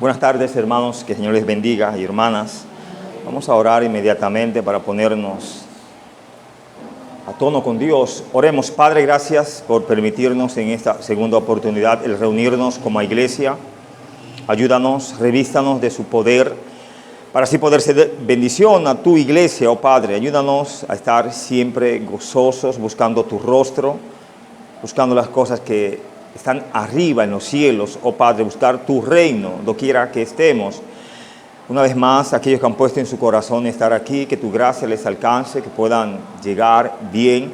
Buenas tardes, hermanos, que el Señor les bendiga, y hermanas. Vamos a orar inmediatamente para ponernos a tono con Dios. Oremos. Padre, gracias por permitirnos en esta segunda oportunidad el reunirnos como iglesia. Ayúdanos, revístanos de su poder, para así poder ser bendición a tu iglesia, oh Padre. Ayúdanos a estar siempre gozosos, buscando tu rostro, buscando las cosas que están arriba en los cielos, oh Padre, buscar tu reino, doquiera que estemos. Una vez más, aquellos que han puesto en su corazón estar aquí, que tu gracia les alcance, que puedan llegar bien.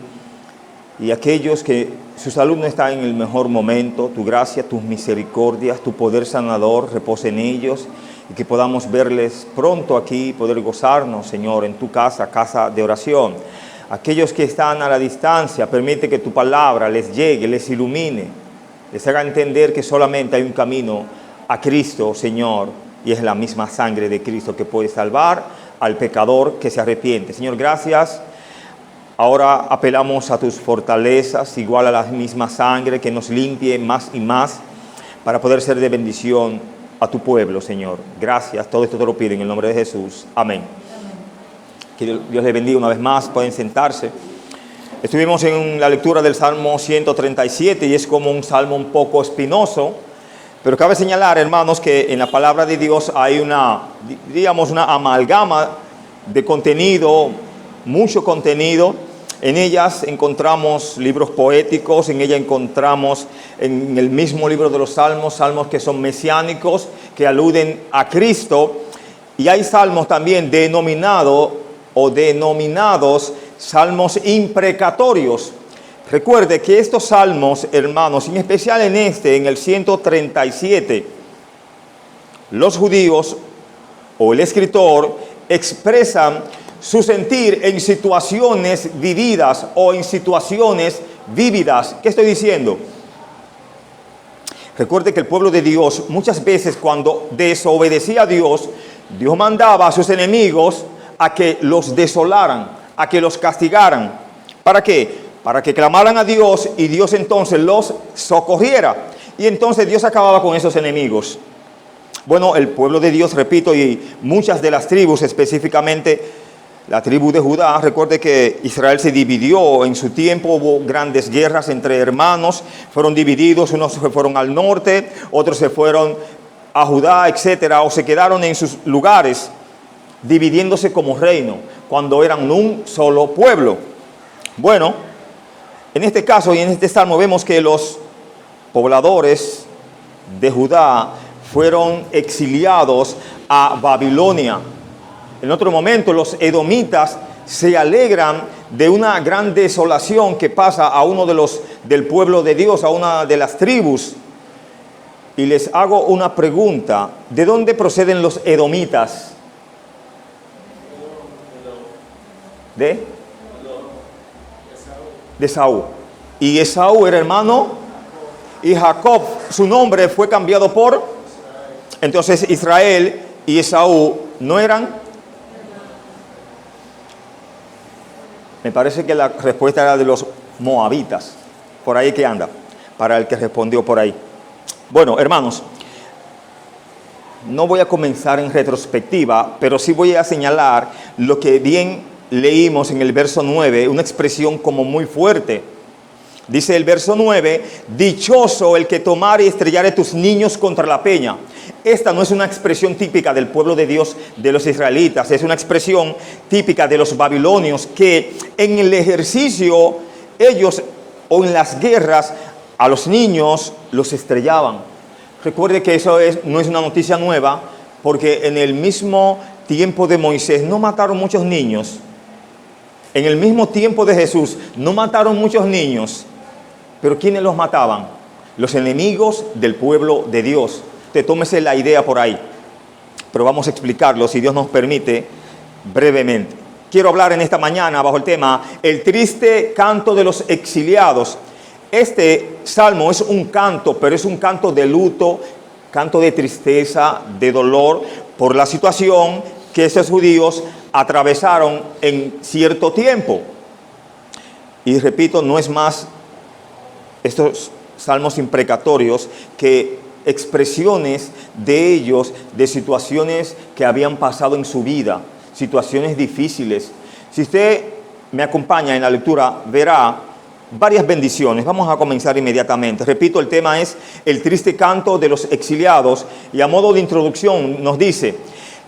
Y aquellos que su salud no está en el mejor momento, tu gracia, tus misericordias, tu poder sanador repose en ellos, y que podamos verles pronto aquí, poder gozarnos, Señor, en tu casa, casa de oración. Aquellos que están a la distancia, permite que tu palabra les llegue, les ilumine, les haga entender que solamente hay un camino a Cristo, Señor, y es la misma sangre de Cristo que puede salvar al pecador que se arrepiente. Señor, gracias. Ahora apelamos a tus fortalezas, igual a la misma sangre, que nos limpie más y más para poder ser de bendición a tu pueblo, Señor. Gracias. Todo esto te lo pido en el nombre de Jesús. Amén. Que Dios les bendiga una vez más. Pueden sentarse. Estuvimos en la lectura del Salmo 137 y es como un salmo un poco espinoso, pero cabe señalar, hermanos, que en la palabra de Dios hay una amalgama de contenido, mucho contenido. En ellas encontramos libros poéticos, en ella encontramos en el mismo libro de los salmos, salmos que son mesiánicos, que aluden a Cristo, y hay salmos también denominados salmos imprecatorios. Recuerde que estos salmos, hermanos, en especial en el 137, los judíos o el escritor expresan su sentir en situaciones vividas o en situaciones vívidas. ¿Qué estoy diciendo? Recuerde que el pueblo de Dios muchas veces, cuando desobedecía a Dios, Dios mandaba a sus enemigos a que los desolaran, a que los castigaran. ¿Para qué? Para que clamaran a Dios y Dios entonces los socorriera. Y entonces Dios acababa con esos enemigos. Bueno, el pueblo de Dios, repito, y muchas de las tribus, específicamente la tribu de Judá, recuerde que Israel se dividió en su tiempo, hubo grandes guerras entre hermanos, fueron divididos, unos se fueron al norte, otros se fueron a Judá, etcétera, o se quedaron en sus lugares, dividiéndose como reino, cuando eran un solo pueblo. Bueno, en este caso y en este salmo vemos que los pobladores de Judá fueron exiliados a Babilonia. En otro momento los edomitas se alegran de una gran desolación que pasa a uno del pueblo de Dios, a una de las tribus. Y les hago una pregunta: ¿de dónde proceden los edomitas? De Esaú. Y Esaú era hermano, y Jacob, su nombre fue cambiado por, entonces Israel y Esaú no eran. Me parece que la respuesta era de los moabitas, por ahí que anda, para el que respondió por ahí. Bueno, hermanos, no voy a comenzar en retrospectiva, pero sí voy a señalar lo que bien leímos en el verso 9, una expresión como muy fuerte. Dice el verso 9: dichoso el que tomare y estrellare tus niños contra la peña. Esta no es una expresión típica del pueblo de Dios, de los israelitas, es una expresión típica de los babilonios, que en el ejercicio ellos, o en las guerras, a los niños los estrellaban. Recuerde que eso no es una noticia nueva, porque en el mismo tiempo de Moisés no mataron muchos niños. En el mismo tiempo de Jesús no mataron muchos niños. Pero ¿quiénes los mataban? Los enemigos del pueblo de Dios. Te tómese la idea por ahí. Pero vamos a explicarlo, si Dios nos permite, brevemente. Quiero hablar en esta mañana bajo el tema el triste canto de los exiliados. Este salmo es un canto, pero es un canto de luto, canto de tristeza, de dolor por la situación que esos judíos atravesaron en cierto tiempo. Y repito, no es más estos salmos imprecatorios que expresiones de ellos, de situaciones que habían pasado en su vida, situaciones difíciles. Si usted me acompaña en la lectura, verá varias bendiciones. Vamos a comenzar inmediatamente. Repito, el tema es el triste canto de los exiliados, y a modo de introducción nos dice: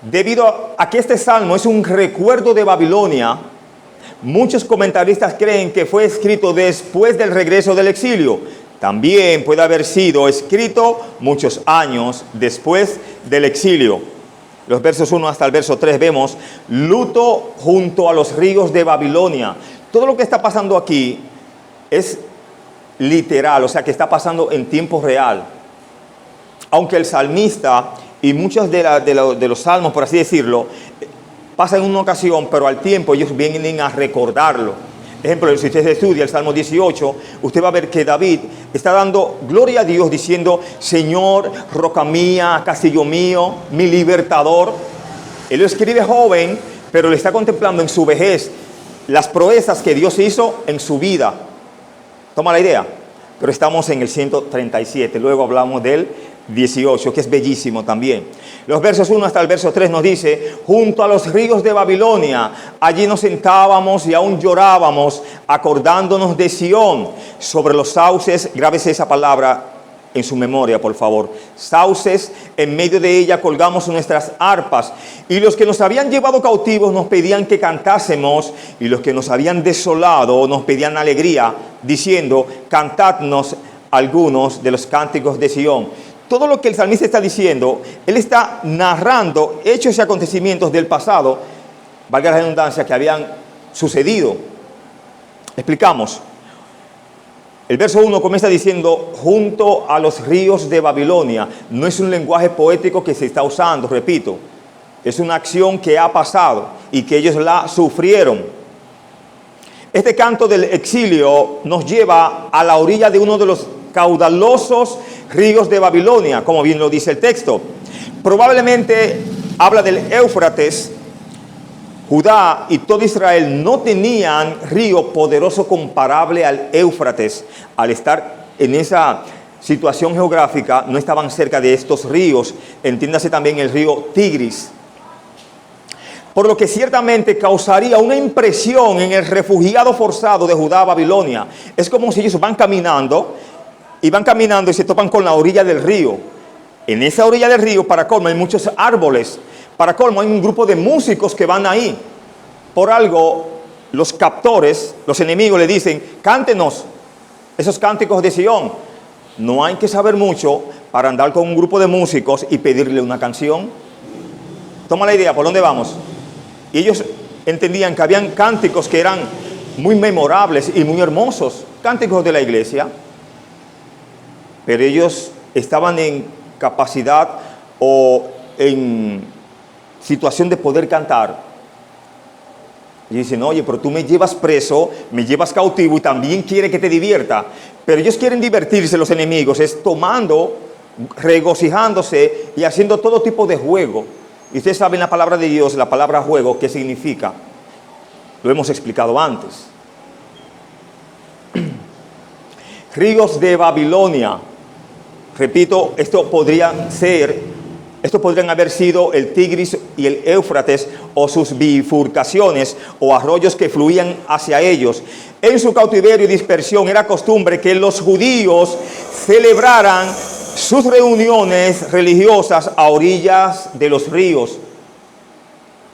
debido a que este salmo es un recuerdo de Babilonia, muchos comentaristas creen que fue escrito después del regreso del exilio. También puede haber sido escrito muchos años después del exilio. Los versos 1 hasta el verso 3 vemos luto junto a los ríos de Babilonia. Todo lo que está pasando aquí es literal, o sea que está pasando en tiempo real. Aunque el salmista y muchos de los salmos, por así decirlo, pasan en una ocasión, pero al tiempo ellos vienen a recordarlo. Ejemplo, si usted estudia el Salmo 18, usted va a ver que David está dando gloria a Dios diciendo: Señor, roca mía, castillo mío, mi libertador. Él lo escribe joven, pero le está contemplando en su vejez las proezas que Dios hizo en su vida. Toma la idea. Pero estamos en el 137, luego hablamos del 18, que es bellísimo también. Los versos 1 hasta el verso 3 nos dice: junto a los ríos de Babilonia, allí nos sentábamos y aún llorábamos, acordándonos de Sión. Sobre los sauces, grábese esa palabra en su memoria, por favor. Sauces, en medio de ella colgamos nuestras arpas, y los que nos habían llevado cautivos nos pedían que cantásemos, y los que nos habían desolado nos pedían alegría, diciendo: cantadnos algunos de los cánticos de Sión. Todo lo que el salmista está diciendo, él está narrando hechos y acontecimientos del pasado, valga la redundancia, que habían sucedido. Explicamos. El verso 1 comienza diciendo: junto a los ríos de Babilonia. No es un lenguaje poético que se está usando, repito. Es una acción que ha pasado y que ellos la sufrieron. Este canto del exilio nos lleva a la orilla de uno de los caudalosos ríos de Babilonia, como bien lo dice el texto. Probablemente habla del Éufrates. Judá y todo Israel no tenían río poderoso comparable al Éufrates. Al estar en esa situación geográfica, no estaban cerca de estos ríos. Entiéndase también el río Tigris. Por lo que ciertamente causaría una impresión en el refugiado forzado de Judá a Babilonia. Es como si ellos van caminando y se topan con la orilla del río. En esa orilla del río, para colmo, hay muchos árboles. Para colmo, hay un grupo de músicos que van ahí. Por algo, los captores, los enemigos, le dicen: cántenos esos cánticos de Sión. No hay que saber mucho para andar con un grupo de músicos y pedirle una canción. Toma la idea, ¿por dónde vamos? Y ellos entendían que habían cánticos que eran muy memorables y muy hermosos, cánticos de la iglesia, pero ellos estaban en capacidad o en situación de poder cantar. Y dicen: oye, pero tú me llevas preso, me llevas cautivo y también quiere que te divierta. Pero ellos quieren divertirse, los enemigos, es tomando, regocijándose y haciendo todo tipo de juego. Y ustedes saben la palabra de Dios, la palabra juego, ¿qué significa? Lo hemos explicado antes. Ríos de Babilonia. Repito, estos podrían haber sido el Tigris y el Éufrates, o sus bifurcaciones o arroyos que fluían hacia ellos. En su cautiverio y dispersión era costumbre que los judíos celebraran sus reuniones religiosas a orillas de los ríos.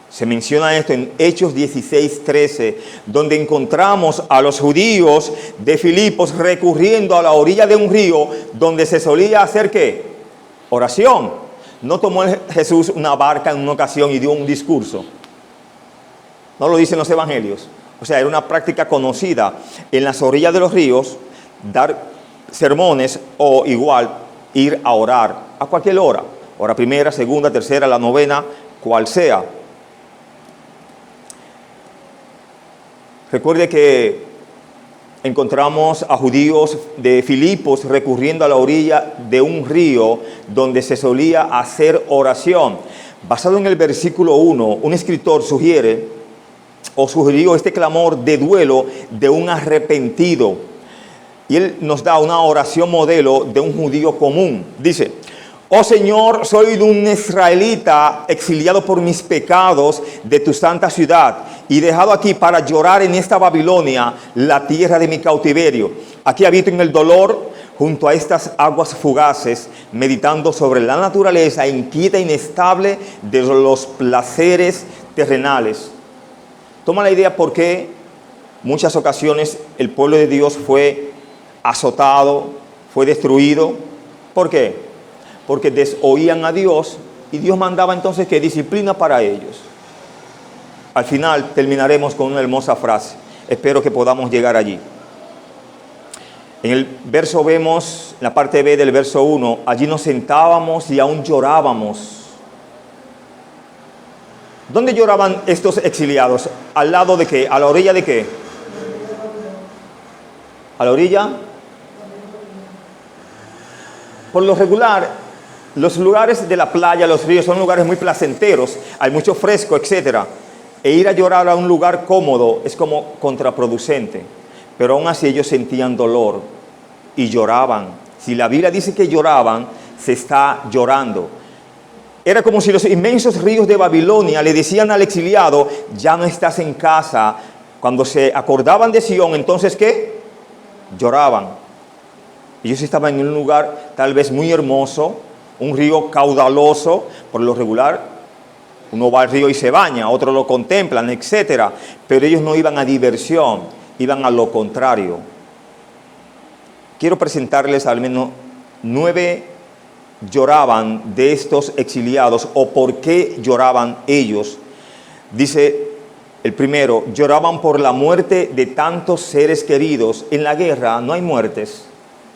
Se menciona esto en Hechos 16:13, donde encontramos a los judíos de Filipos recurriendo a la orilla de un río donde se solía hacer ¿qué? Oración. No tomó Jesús una barca en una ocasión y dio un discurso. No lo dicen los evangelios. O sea, era una práctica conocida en las orillas de los ríos, dar sermones o igual ir a orar a cualquier hora. Hora primera, segunda, tercera, la novena, cual sea. Recuerde que encontramos a judíos de Filipos recurriendo a la orilla de un río donde se solía hacer oración. Basado en el versículo 1, un escritor sugirió este clamor de duelo de un arrepentido. Y él nos da una oración modelo de un judío común. Dice: Oh Señor, soy un israelita exiliado por mis pecados de tu santa ciudad y dejado aquí para llorar en esta Babilonia, la tierra de mi cautiverio. Aquí habito en el dolor junto a estas aguas fugaces, meditando sobre la naturaleza inquieta e inestable de los placeres terrenales. Toma la idea por qué muchas ocasiones el pueblo de Dios fue azotado, fue destruido. ¿Por qué? Porque desoían a Dios y Dios mandaba entonces que disciplina para ellos. Al final terminaremos con una hermosa frase. Espero que podamos llegar allí. En el verso vemos, en la parte B del verso 1, allí nos sentábamos y aún llorábamos. ¿Dónde lloraban estos exiliados? ¿Al lado de qué? ¿A la orilla de qué? ¿A la orilla? Por lo regular, los lugares de la playa, los ríos, son lugares muy placenteros, hay mucho fresco, etc. E ir a llorar a un lugar cómodo es como contraproducente. Pero aún así ellos sentían dolor y lloraban. Si la Biblia dice que lloraban, se está llorando. Era como si los inmensos ríos de Babilonia le decían al exiliado, ya no estás en casa. Cuando se acordaban de Sión, entonces ¿qué? Lloraban. Ellos estaban en un lugar tal vez muy hermoso, un río caudaloso. Por lo regular, uno va al río y se baña, otros lo contemplan, etc. Pero ellos no iban a diversión, iban a lo contrario. Quiero presentarles al menos 9 lloraban de estos exiliados, o por qué lloraban ellos. Dice el primero, lloraban por la muerte de tantos seres queridos. En la guerra no hay muertes,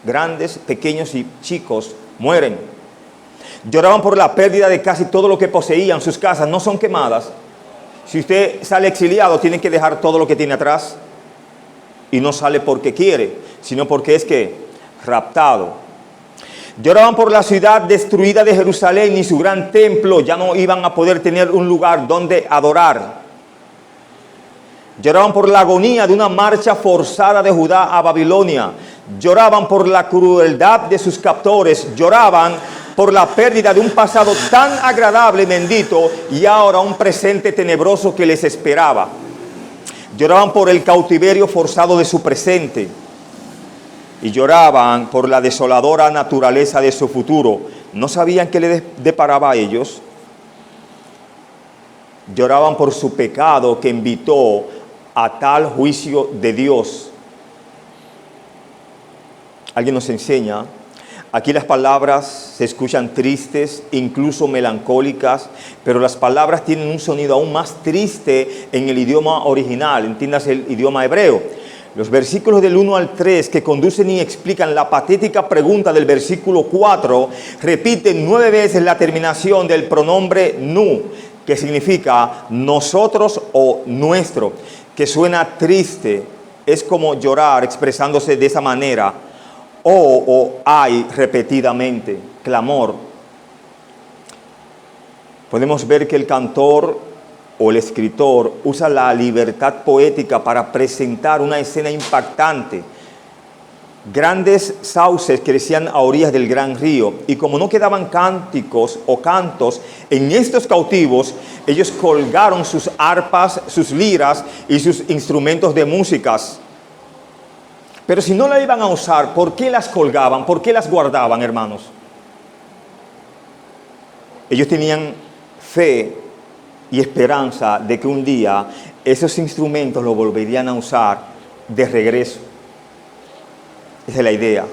grandes, pequeños y chicos mueren. Lloraban por la pérdida de casi todo lo que poseían. Sus casas no son quemadas. Si usted sale exiliado, tiene que dejar todo lo que tiene atrás. Y no sale porque quiere, sino porque es que raptado. Lloraban por la ciudad destruida de Jerusalén y su gran templo. Ya no iban a poder tener un lugar donde adorar. Lloraban por la agonía de una marcha forzada de Judá a Babilonia. Lloraban por la crueldad de sus captores. Lloraban por la pérdida de un pasado tan agradable y bendito y ahora un presente tenebroso que les esperaba. Lloraban por el cautiverio forzado de su presente y lloraban por la desoladora naturaleza de su futuro. ¿No sabían qué les deparaba a ellos? Lloraban por su pecado que invitó a tal juicio de Dios. Alguien nos enseña. Aquí las palabras se escuchan tristes, incluso melancólicas, pero las palabras tienen un sonido aún más triste en el idioma original, entiéndase el idioma hebreo. Los versículos del 1 al 3 que conducen y explican la patética pregunta del versículo 4 repiten 9 veces la terminación del pronombre nu, que significa nosotros o nuestro, que suena triste. Es como llorar expresándose de esa manera. O hay repetidamente, clamor. Podemos ver que el cantor o el escritor usa la libertad poética para presentar una escena impactante. Grandes sauces crecían a orillas del gran río y como no quedaban cánticos o cantos en estos cautivos, ellos colgaron sus arpas, sus liras y sus instrumentos de músicas. Pero si no la iban a usar, ¿por qué las colgaban? ¿Por qué las guardaban, hermanos? Ellos tenían fe y esperanza de que un día esos instrumentos los volverían a usar de regreso. Esa es la idea.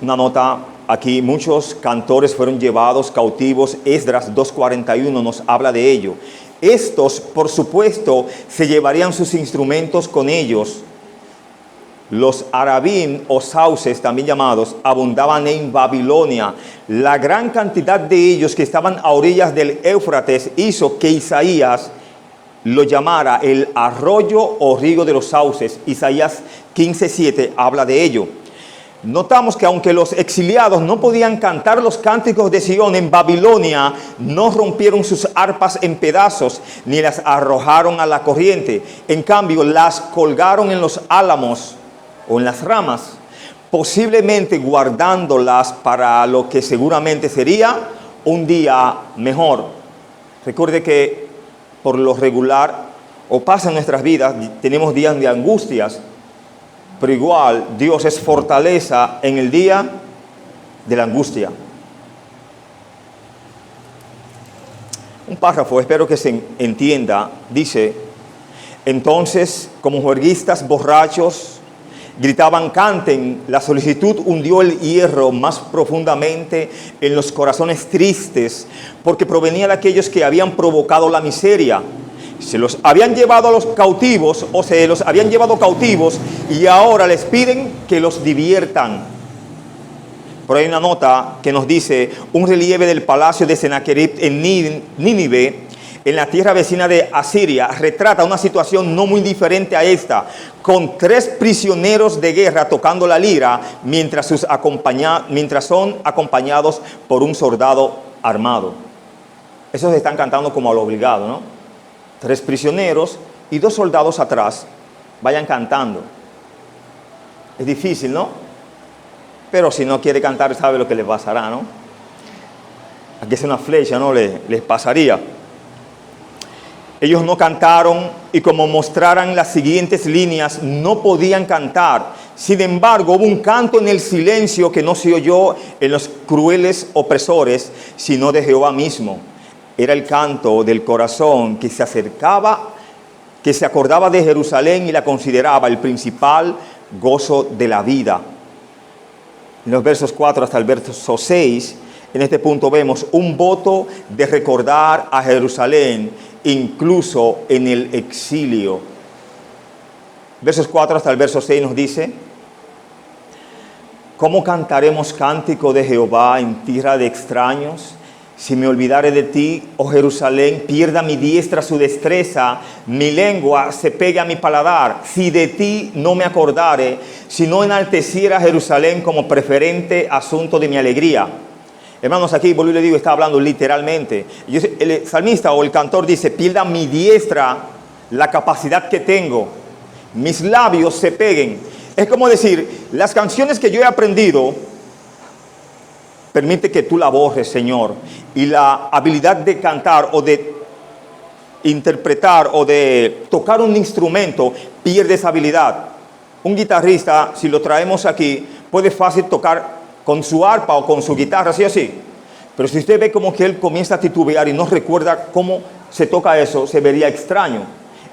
Una nota aquí, muchos cantores fueron llevados cautivos. Esdras 2:41 nos habla de ello. Estos, por supuesto, se llevarían sus instrumentos con ellos. Los arabim o sauces, también llamados, abundaban en Babilonia. La gran cantidad de ellos que estaban a orillas del Éufrates hizo que Isaías lo llamara el arroyo o río de los sauces. Isaías 15:7 habla de ello. Notamos que aunque los exiliados no podían cantar los cánticos de Sión en Babilonia, no rompieron sus arpas en pedazos ni las arrojaron a la corriente. En cambio, las colgaron en los álamos o en las ramas. posiblemente guardándolas para lo que seguramente sería un día mejor. Recuerde que por lo regular, o pasa en nuestras vidas, tenemos días de angustias, pero igual Dios es fortaleza en el día de la angustia. Un párrafo, espero que se entienda, dice: entonces, como juerguistas borrachos, gritaban: canten. La solicitud hundió el hierro más profundamente en los corazones tristes, porque provenía de aquellos que habían provocado la miseria. Se los habían llevado a los cautivos, o se los habían llevado cautivos, y ahora les piden que los diviertan. Por ahí hay una nota que nos dice: un relieve del palacio de Sennacherib en Nínive, en la tierra vecina de Asiria, retrata una situación no muy diferente a esta, con 3 prisioneros de guerra tocando la lira mientras son acompañados por un soldado armado. Esos están cantando como a lo obligado, ¿no? 3 prisioneros y 2 soldados atrás vayan cantando. Es difícil, ¿no? Pero si no quiere cantar, sabe lo que le pasará, ¿no? Aquí es una flecha, ¿no? Les pasaría. Ellos no cantaron, y como mostraran las siguientes líneas, no podían cantar. Sin embargo, hubo un canto en el silencio que no se oyó en los crueles opresores, sino de Jehová mismo. Era el canto del corazón que se acercaba, que se acordaba de Jerusalén y la consideraba el principal gozo de la vida. En los versos 4 hasta el verso 6, en este punto vemos un voto de recordar a Jerusalén, incluso en el exilio. Versos 4 hasta el verso 6 nos dice: ¿cómo cantaremos cántico de Jehová en tierra de extraños? Si me olvidare de ti, oh Jerusalén, pierda mi diestra su destreza, mi lengua se pegue a mi paladar. Si de ti no me acordare, si no enalteciera Jerusalén como preferente asunto de mi alegría. Hermanos, aquí, vuelvo y le digo, está hablando literalmente. El salmista o el cantor dice: pierda mi diestra la capacidad que tengo, mis labios se peguen. Es como decir, las canciones que yo he aprendido, permite que tú la borres, Señor. Y la habilidad de cantar o de interpretar o de tocar un instrumento pierde esa habilidad. Un guitarrista, si lo traemos aquí, puede fácil tocar con su arpa o con su guitarra, así o así. Pero si usted ve como que él comienza a titubear y no recuerda cómo se toca eso, se vería extraño.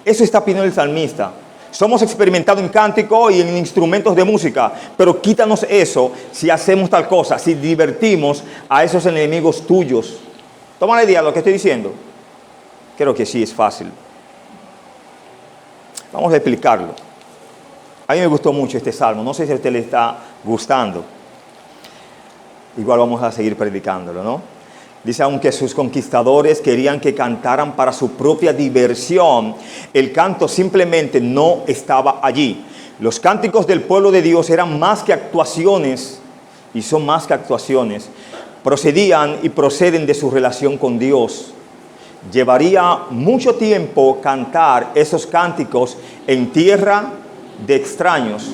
Eso está pidiendo el salmista. Somos experimentados en cántico y en instrumentos de música, pero quítanos eso si hacemos tal cosa, si divertimos a esos enemigos tuyos. ¿Toma la idea de lo que estoy diciendo? Creo que sí, es fácil. Vamos a explicarlo. A mí me gustó mucho este salmo, no sé si a usted le está gustando. Igual vamos a seguir predicándolo, ¿no? Dice: aunque sus conquistadores querían que cantaran para su propia diversión, el canto simplemente no estaba allí. Los cánticos del pueblo de Dios eran más que actuaciones, y son más que actuaciones. Procedían y proceden de su relación con Dios. Llevaría mucho tiempo cantar esos cánticos en tierra de extraños.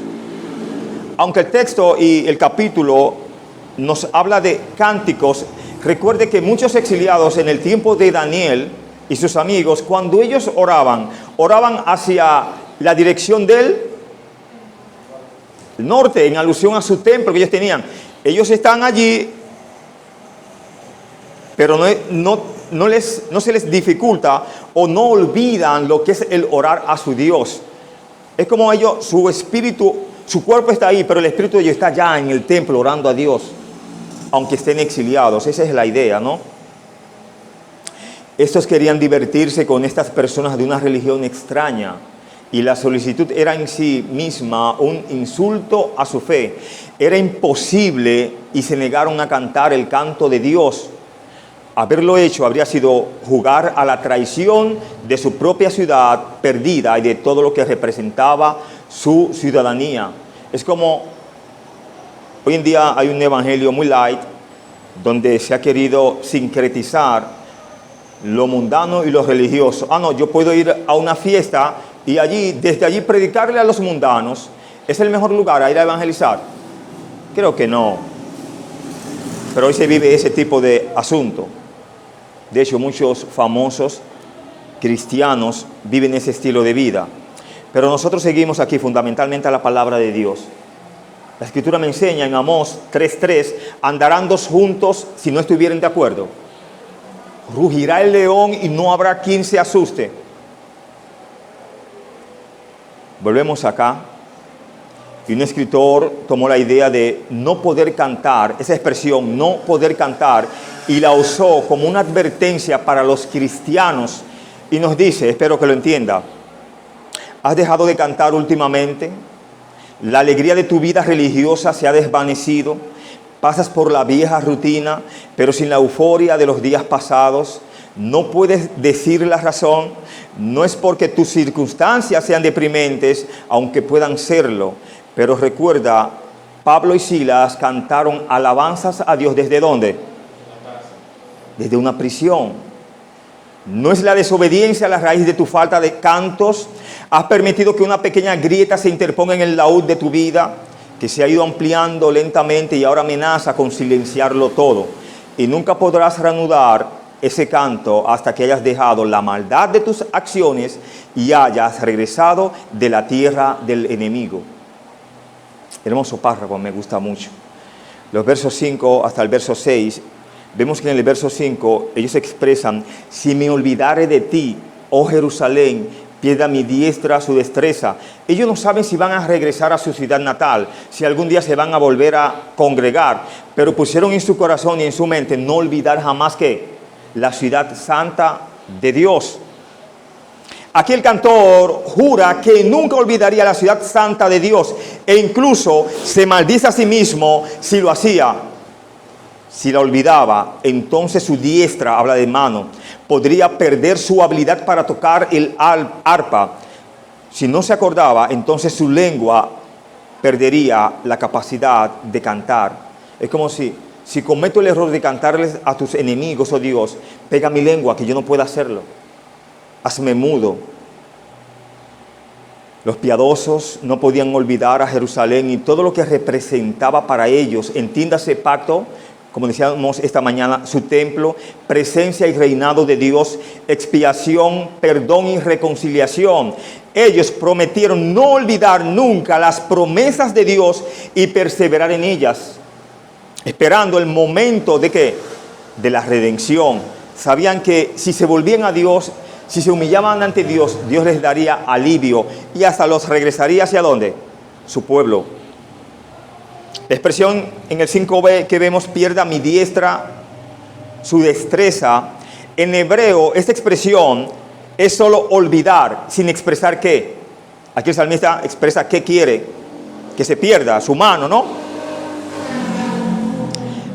Aunque el texto y el capítulo nos habla de cánticos, recuerde que muchos exiliados en el tiempo de Daniel y sus amigos, cuando ellos oraban hacia la dirección del norte, en alusión a su templo que ellos tenían. Ellos están allí, pero no se les dificulta o no olvidan lo que es el orar a su Dios. Es como ellos, su espíritu, su cuerpo está ahí, pero el espíritu de ellos está ya en el templo orando a Dios, aunque estén exiliados. Esa es la idea, ¿no? Estos querían divertirse con estas personas de una religión extraña, y la solicitud era en sí misma un insulto a su fe. Era imposible y se negaron a cantar el canto de Dios. Haberlo hecho habría sido jugar a la traición de su propia ciudad perdida y de todo lo que representaba su ciudadanía. Es como hoy en día hay un evangelio muy light donde se ha querido sincretizar lo mundano y lo religioso. No, yo puedo ir a una fiesta y desde allí predicarle a los mundanos. Es el mejor lugar a ir a evangelizar. Creo que no. Pero hoy se vive ese tipo de asunto. De hecho, muchos famosos cristianos viven ese estilo de vida. Pero nosotros seguimos aquí fundamentalmente a la palabra de Dios. La Escritura me enseña en Amós 3:3, andarán dos juntos si no estuvieran de acuerdo. Rugirá el león y no habrá quien se asuste. Volvemos acá. Y un escritor tomó la idea de no poder cantar, esa expresión, no poder cantar, y la usó como una advertencia para los cristianos. Y nos dice, espero que lo entienda, ¿has dejado de cantar últimamente? La alegría de tu vida religiosa se ha desvanecido. Pasas por la vieja rutina, pero sin la euforia de los días pasados. No puedes decir la razón. No es porque tus circunstancias sean deprimentes, aunque puedan serlo. Pero recuerda, Pablo y Silas cantaron alabanzas a Dios. ¿Desde dónde? Desde una prisión. No es la desobediencia la raíz de tu falta de cantos. Has permitido que una pequeña grieta se interponga en el laúd de tu vida, que se ha ido ampliando lentamente y ahora amenaza con silenciarlo todo. Y nunca podrás reanudar ese canto hasta que hayas dejado la maldad de tus acciones y hayas regresado de la tierra del enemigo. Hermoso párrafo, me gusta mucho. Los versos 5 hasta el verso 6, vemos que en el verso 5 ellos expresan: si me olvidare de ti, oh Jerusalén, pierda mi diestra su destreza. Ellos no saben si van a regresar a su ciudad natal, si algún día se van a volver a congregar, pero pusieron en su corazón y en su mente no olvidar jamás que la ciudad santa de Dios. Aquí el cantor jura que nunca olvidaría la ciudad santa de Dios e incluso se maldice a sí mismo si lo hacía. Si la olvidaba, entonces su diestra, habla de mano, podría perder su habilidad para tocar el arpa. Si no se acordaba, entonces su lengua perdería la capacidad de cantar. Es como si cometo el error de cantarles a tus enemigos, oh Dios, pega mi lengua que yo no pueda hacerlo. Hazme mudo. Los piadosos no podían olvidar a Jerusalén y todo lo que representaba para ellos. Entiéndase pacto, como decíamos esta mañana, su templo, presencia y reinado de Dios, expiación, perdón y reconciliación. Ellos prometieron no olvidar nunca las promesas de Dios y perseverar en ellas, esperando el momento de ¿qué? De la redención. Sabían que si se volvían a Dios, si se humillaban ante Dios, Dios les daría alivio y hasta los regresaría ¿hacia dónde? Su pueblo. La expresión en el 5b que vemos, pierda mi diestra su destreza. En hebreo, esta expresión es solo olvidar, sin expresar qué. Aquí el salmista expresa qué quiere, que se pierda su mano, ¿no?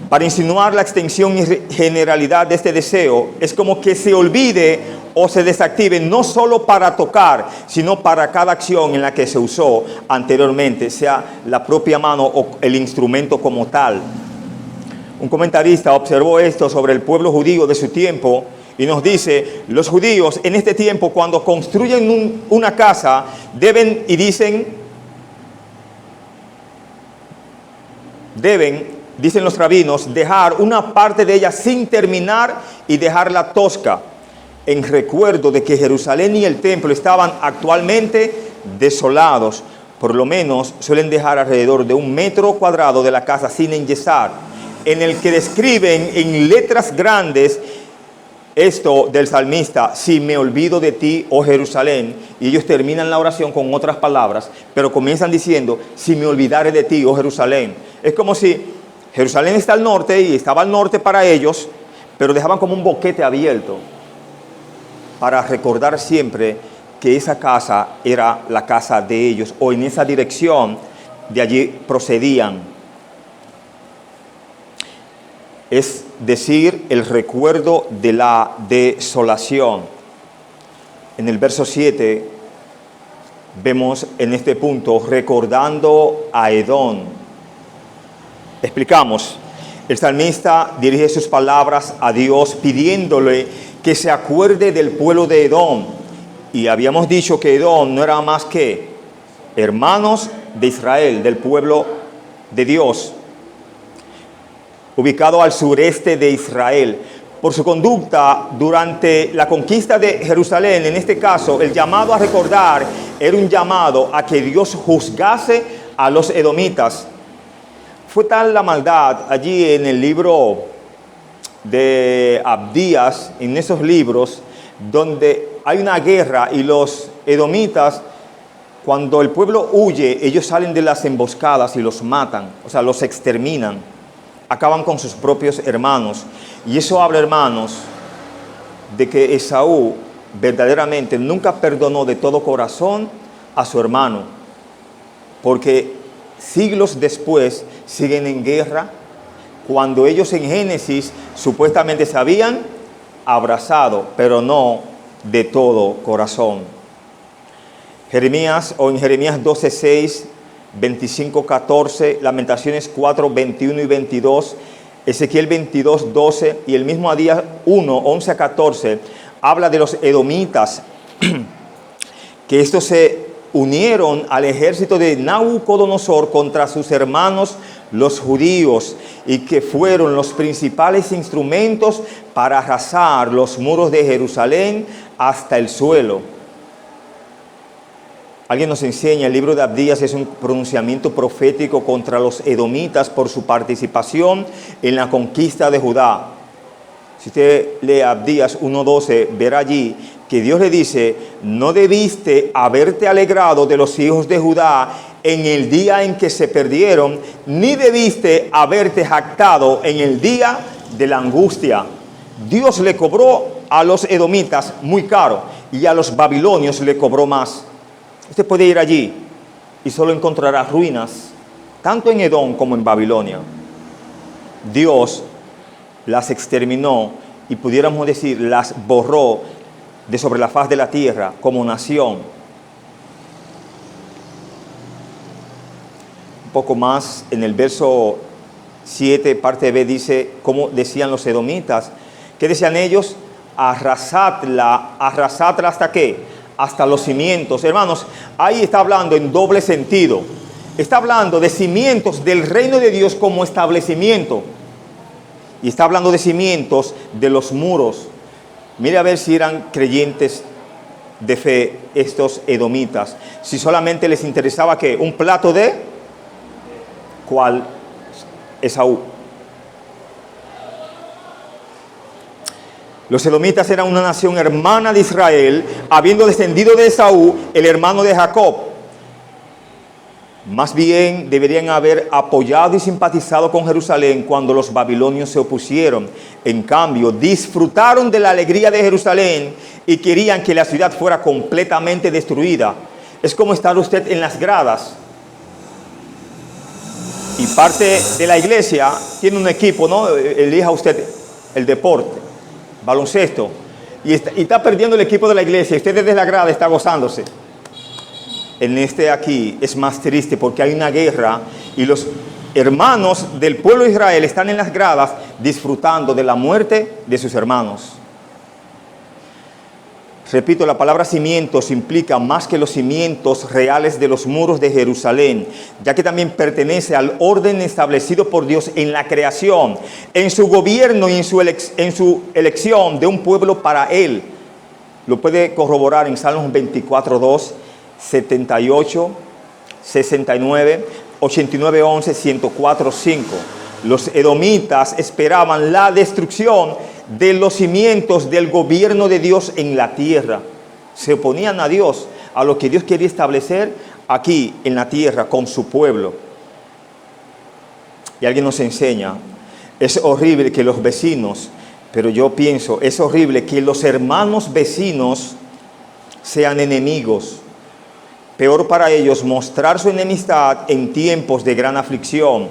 Para insinuar la extensión y generalidad de este deseo, es como que se olvide o se desactive, no solo para tocar, sino para cada acción en la que se usó anteriormente, sea la propia mano o el instrumento como tal. Un comentarista observó esto sobre el pueblo judío de su tiempo y nos dice: los judíos en este tiempo, cuando construyen una casa, deben, dicen los rabinos, dejar una parte de ella sin terminar y dejarla tosca, en recuerdo de que Jerusalén y el templo estaban actualmente desolados. Por lo menos suelen dejar alrededor de 1 metro cuadrado de la casa sin enyesar, en el que describen en letras grandes esto del salmista: si me olvido de ti, oh Jerusalén. Y ellos terminan la oración con otras palabras, pero comienzan diciendo: si me olvidare de ti, oh Jerusalén. Es como si Jerusalén está al norte y estaba al norte para ellos, pero dejaban como un boquete abierto para recordar siempre que esa casa era la casa de ellos, o en esa dirección de allí procedían. Es decir, el recuerdo de la desolación. En el verso 7 vemos en este punto recordando a Edom. Explicamos, el salmista dirige sus palabras a Dios pidiéndole que se acuerde del pueblo de Edom. Y habíamos dicho que Edom no era más que hermanos de Israel, del pueblo de Dios. ubicado al sureste de Israel. Por su conducta durante la conquista de Jerusalén, en este caso, el llamado a recordar era un llamado a que Dios juzgase a los edomitas. Fue tal la maldad allí en el libro de Abdías, en esos libros, donde hay una guerra y los edomitas, cuando el pueblo huye, ellos salen de las emboscadas y los matan, o sea, los exterminan, acaban con sus propios hermanos. Y eso habla, hermanos, de que Esaú verdaderamente nunca perdonó de todo corazón a su hermano, porque siglos después siguen en guerra, cuando ellos en Génesis supuestamente se habían abrazado, pero no de todo corazón. Jeremías, o en Jeremías 12:6, 25:14, Lamentaciones 4:21 y 22, Ezequiel 22:12 y el mismo Adías 1:11-14 habla de los edomitas, que estos se unieron al ejército de Nabucodonosor contra sus hermanos los judíos y que fueron los principales instrumentos para arrasar los muros de Jerusalén hasta el suelo. Alguien nos enseña, el libro de Abdías es un pronunciamiento profético contra los edomitas por su participación en la conquista de Judá. Si usted lee Abdías 1:12, verá allí que Dios le dice: no debiste haberte alegrado de los hijos de Judá en el día en que se perdieron, ni debiste haberte jactado en el día de la angustia. Dios le cobró a los edomitas muy caro y a los babilonios le cobró más. Usted puede ir allí y solo encontrará ruinas, tanto en Edom como en Babilonia. Dios las exterminó y pudiéramos decir, las borró de sobre la faz de la tierra como nación. Un poco más en el verso 7, parte B, dice cómo decían los edomitas. ¿Qué decían ellos? Arrasadla ¿hasta qué? Hasta los cimientos. Hermanos, ahí está hablando en doble sentido. Está hablando de cimientos del reino de Dios como establecimiento. Y está hablando de cimientos de los muros. Mire a ver si eran creyentes de fe estos edomitas. Si solamente les interesaba que un plato de ¿cuál? Esaú. Los edomitas eran una nación hermana de Israel, habiendo descendido de Esaú, el hermano de Jacob. Más bien deberían haber apoyado y simpatizado con Jerusalén cuando los babilonios se opusieron. En cambio, disfrutaron de la alegría de Jerusalén y querían que la ciudad fuera completamente destruida. Es como estar usted en las gradas y parte de la iglesia tiene un equipo, ¿no? Elija usted el deporte, baloncesto, y está perdiendo el equipo de la iglesia y usted desde la grada está gozándose. En este aquí es más triste porque hay una guerra y los hermanos del pueblo de Israel están en las gradas disfrutando de la muerte de sus hermanos. Repito, la palabra cimientos implica más que los cimientos reales de los muros de Jerusalén, ya que también pertenece al orden establecido por Dios en la creación, en su gobierno y en su elección de un pueblo para Él. Lo puede corroborar en Salmos 24:2, 78, 69, 89, 11, 104, 5. Los edomitas esperaban la destrucción de los cimientos del gobierno de Dios en la tierra. Se oponían a Dios, a lo que Dios quería establecer aquí en la tierra con su pueblo. Y alguien nos enseña, es horrible que los vecinos, pero yo pienso, es horrible que los hermanos vecinos sean enemigos. Peor para ellos mostrar su enemistad en tiempos de gran aflicción,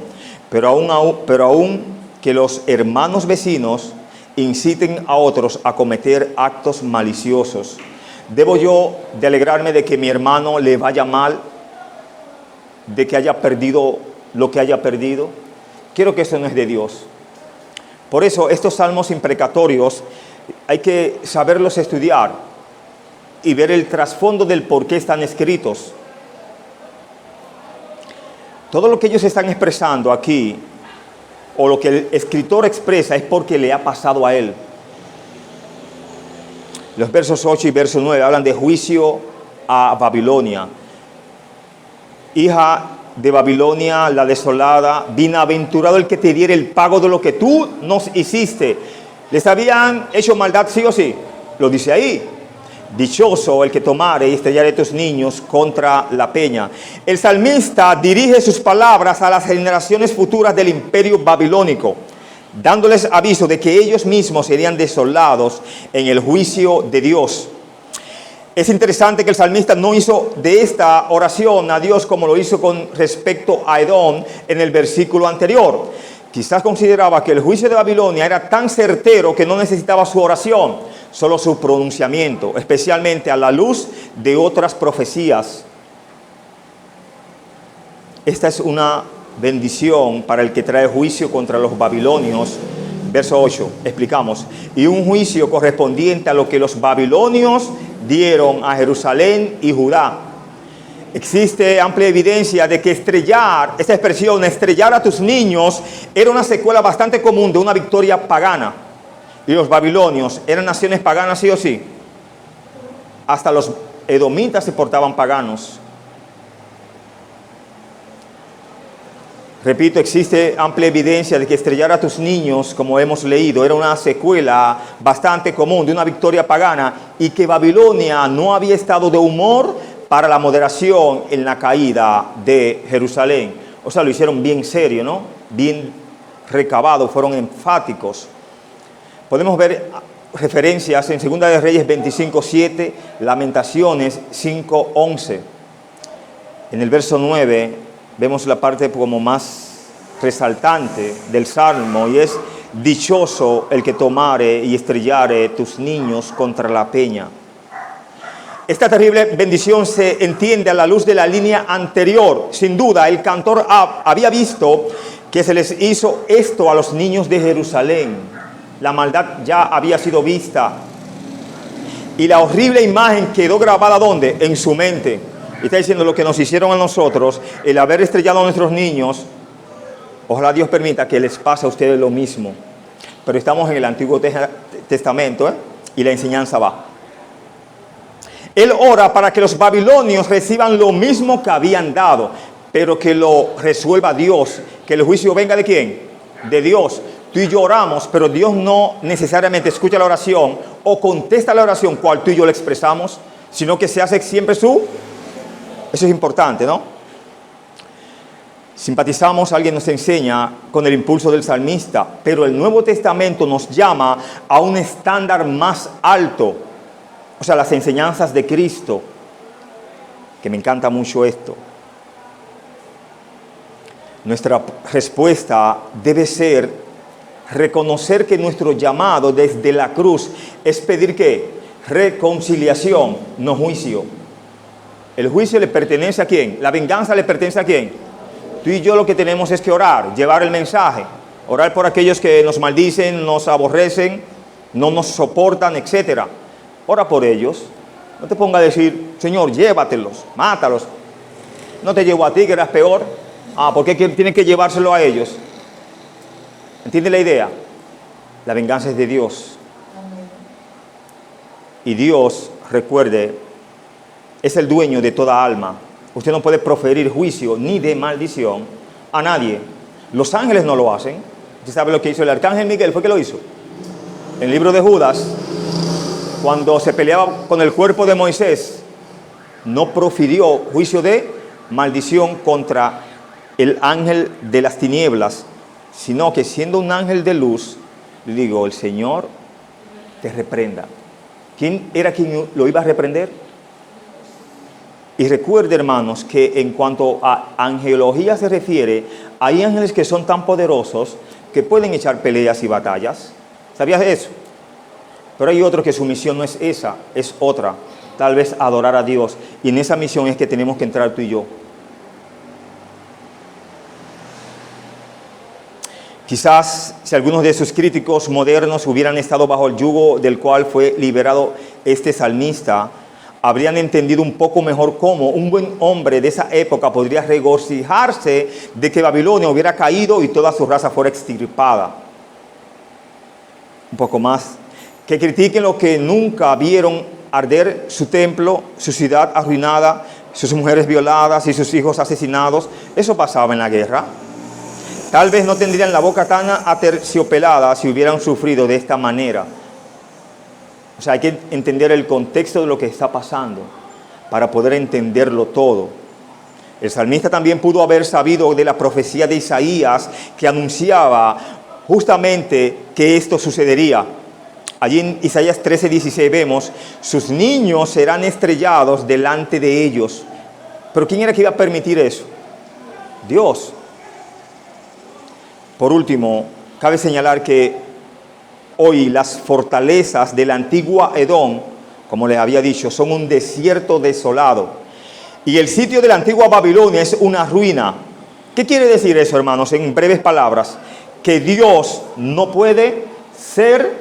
pero aún que los hermanos vecinos inciten a otros a cometer actos maliciosos. ¿Debo yo de alegrarme de que mi hermano le vaya mal, de que haya perdido lo que haya perdido? Quiero que eso no es de Dios. Por eso estos salmos imprecatorios hay que saberlos estudiar y ver el trasfondo del por qué están escritos. Todo lo que ellos están expresando aquí o lo que el escritor expresa es porque le ha pasado a él. Los versos 8 y verso 9 hablan de juicio a Babilonia. Hija de Babilonia, la desolada, bienaventurado el que te diera el pago de lo que tú nos hiciste. ¿Les habían hecho maldad sí o sí? Lo dice ahí. Dichoso el que tomare y estrellare tus niños contra la peña. El salmista dirige sus palabras a las generaciones futuras del imperio babilónico, dándoles aviso de que ellos mismos serían desolados en el juicio de Dios. Es interesante que el salmista no hizo de esta oración a Dios como lo hizo con respecto a Edom en el versículo anterior. Quizás consideraba que el juicio de Babilonia era tan certero que no necesitaba su oración, solo su pronunciamiento, especialmente a la luz de otras profecías. Esta es una bendición para el que trae juicio contra los babilonios. Verso 8, explicamos. Y un juicio correspondiente a lo que los babilonios dieron a Jerusalén y Judá. Existe amplia evidencia de que estrellar, esta expresión, estrellar a tus niños, era una secuela bastante común de una victoria pagana. Y los babilonios eran naciones paganas sí o sí. Hasta los edomitas se portaban paganos. Repito, existe amplia evidencia de que estrellar a tus niños, como hemos leído, era una secuela bastante común de una victoria pagana y que Babilonia no había estado de humor para la moderación en la caída de Jerusalén. O sea, lo hicieron bien serio, ¿no? Bien recabado, fueron enfáticos. Podemos ver referencias en 2 de Reyes 25:7, Lamentaciones 5:11. En el verso 9 vemos la parte como más resaltante del Salmo y es: dichoso el que tomare y estrellare tus niños contra la peña. Esta terrible bendición se entiende a la luz de la línea anterior. Sin duda, el cantor había visto que se les hizo esto a los niños de Jerusalén. La maldad ya había sido vista y la horrible imagen quedó grabada ¿dónde? En su mente. Y está diciendo: lo que nos hicieron a nosotros, el haber estrellado a nuestros niños, ojalá Dios permita que les pase a ustedes lo mismo. Pero estamos en el Antiguo Testamento, y la enseñanza va. Él ora para que los babilonios reciban lo mismo que habían dado, pero que lo resuelva Dios, que el juicio venga ¿de quién? De Dios. Tú y yo oramos, pero Dios no necesariamente escucha la oración o contesta la oración cual tú y yo la expresamos, sino que se hace siempre su... Eso es importante, ¿no? Simpatizamos, alguien nos enseña con el impulso del salmista, pero el Nuevo Testamento nos llama a un estándar más alto. O sea, las enseñanzas de Cristo, que me encanta mucho esto. Nuestra respuesta debe ser reconocer que nuestro llamado desde la cruz es pedir ¿qué? Reconciliación, no juicio. El juicio le pertenece a ¿quién? La venganza le pertenece a ¿quién? Tú y yo lo que tenemos es que orar, llevar el mensaje, orar por aquellos que nos maldicen, nos aborrecen, no nos soportan, etcétera. Ora por ellos. No te ponga a decir: Señor, llévatelos, mátalos. No te llevo a ti, que eras peor. ¿Por qué tienen que llevárselo a ellos? ¿Entiende la idea? La venganza es de Dios. Y Dios, recuerde, es el dueño de toda alma. Usted no puede proferir juicio ni de maldición a nadie. Los ángeles no lo hacen. ¿Usted sabe lo que hizo el arcángel Miguel? ¿Fue que lo hizo? En el libro de Judas, cuando se peleaba con el cuerpo de Moisés, no profirió juicio de maldición contra el ángel de las tinieblas, sino que siendo un ángel de luz, le digo: el Señor te reprenda. ¿Quién era quien lo iba a reprender? Y recuerde, hermanos, que en cuanto a angelología se refiere, hay ángeles que son tan poderosos que pueden echar peleas y batallas. ¿Sabías eso? Pero hay otros que su misión no es esa, es otra. Tal vez adorar a Dios. Y en esa misión es que tenemos que entrar tú y yo. Quizás si algunos de sus críticos modernos hubieran estado bajo el yugo del cual fue liberado este salmista, habrían entendido un poco mejor cómo un buen hombre de esa época podría regocijarse de que Babilonia hubiera caído y toda su raza fuera extirpada. Un poco más. Que critiquen lo que nunca vieron arder su templo, su ciudad arruinada, sus mujeres violadas y sus hijos asesinados. Eso pasaba en la guerra. Tal vez no tendrían la boca tan aterciopelada si hubieran sufrido de esta manera. O sea, hay que entender el contexto de lo que está pasando para poder entenderlo todo. El salmista también pudo haber sabido de la profecía de Isaías que anunciaba justamente que esto sucedería. Allí en Isaías 13:16 vemos, sus niños serán estrellados delante de ellos. ¿Pero quién era que iba a permitir eso? Dios. Por último, cabe señalar que hoy las fortalezas de la antigua Edom, como les había dicho, son un desierto desolado. Y el sitio de la antigua Babilonia es una ruina. ¿Qué quiere decir eso, hermanos? En breves palabras, que Dios no puede ser